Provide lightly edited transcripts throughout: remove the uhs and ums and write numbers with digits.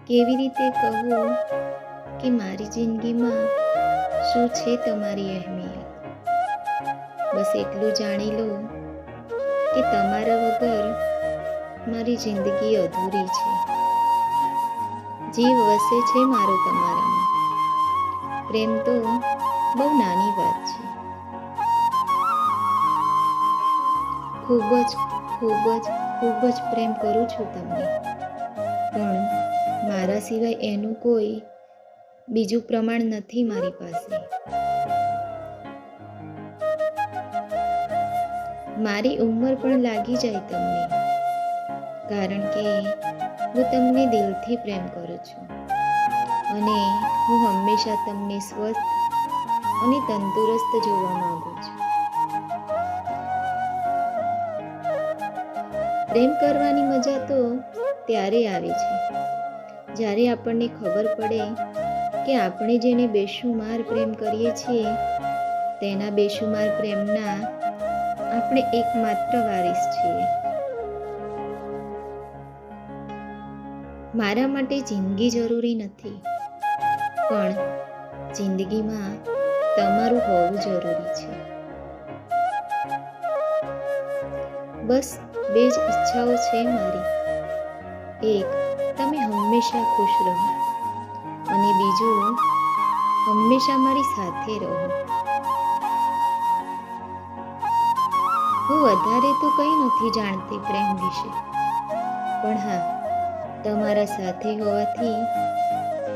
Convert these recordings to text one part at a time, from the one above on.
કેવી રીતે કહું કે મારી જિંદગીમાં શું છે તમારી અહેમિયત? બસ એટલું જાણી લો કે તમારા વગર મારી જિંદગી અધૂરી છે. જીવ વસે છે મારો તમારામાં. પ્રેમ તો બહુ નાની વાત છે. ખૂબ જ પ્રેમ કરું છું તમને, પણ મારા સિવાય એનું કોઈ બીજું પ્રમાણ નથી મારી પાસે. મારી ઉંમર પણ લાગી જાય તમને, કારણ કે હું તમને દિલથી પ્રેમ કરું છું અને હું હંમેશા તમને સ્વસ્થ અને તંદુરસ્ત જોવા માંગુ છું. પ્રેમ કરવાની મજા તો ત્યારે આવે છે જ્યારે આપણને ખબર પડે કે આપણે જેને બેશુમાર પ્રેમ કરીએ છીએ તેના બેશુમાર પ્રેમના આપણે એકમાત્ર વારિસ છીએ. મારા માટે જિંદગી જરૂરી નથી, પણ જિંદગીમાં તમારું હોવું જરૂરી છે. બસ બે જ ઈચ્છાઓ છે મારી. એક, તમે હંમેશા ખુશ રહો, અને બીજું, હંમેશા મારી સાથે રહો. હું વધારે તો કંઈ નથી જાણતી પ્રેમ વિશે, પણ હા, તમારા સાથે હોવાથી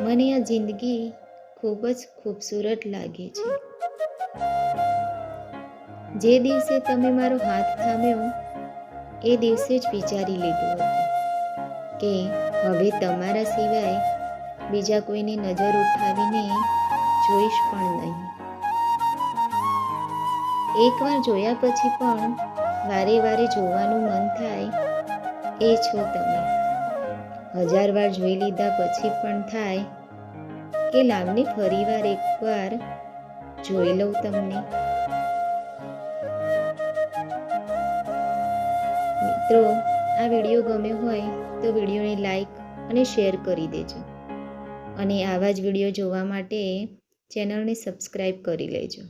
મને આ જિંદગી ખૂબ જ ખૂબસૂરત લાગે છે. જે દિવસે તમે મારો હાથ થામ્યો એ દિવસે જ વિચારી લીધું હતું કે હવે તમારા સિવાય બીજા કોઈની નજર ઉઠાવીને જોઈશ પણ નહીં. એકવાર જોયા પછી પણ વારે વારે જોવાનું મન થાય એ છો તમે. 1000 વાર જોઈ લીધા પછી પણ થાય કે લાવને ફરીવાર એકવાર જોઈ લઉં તમને. મિત્રો, આ વિડીયો ગમ્યો હોય તો વિડીયોને લાઈક અને શેર કરી દેજો, અને આવા જ વિડીયો જોવા માટે ચેનલને સબસ્ક્રાઈબ કરી લેજો.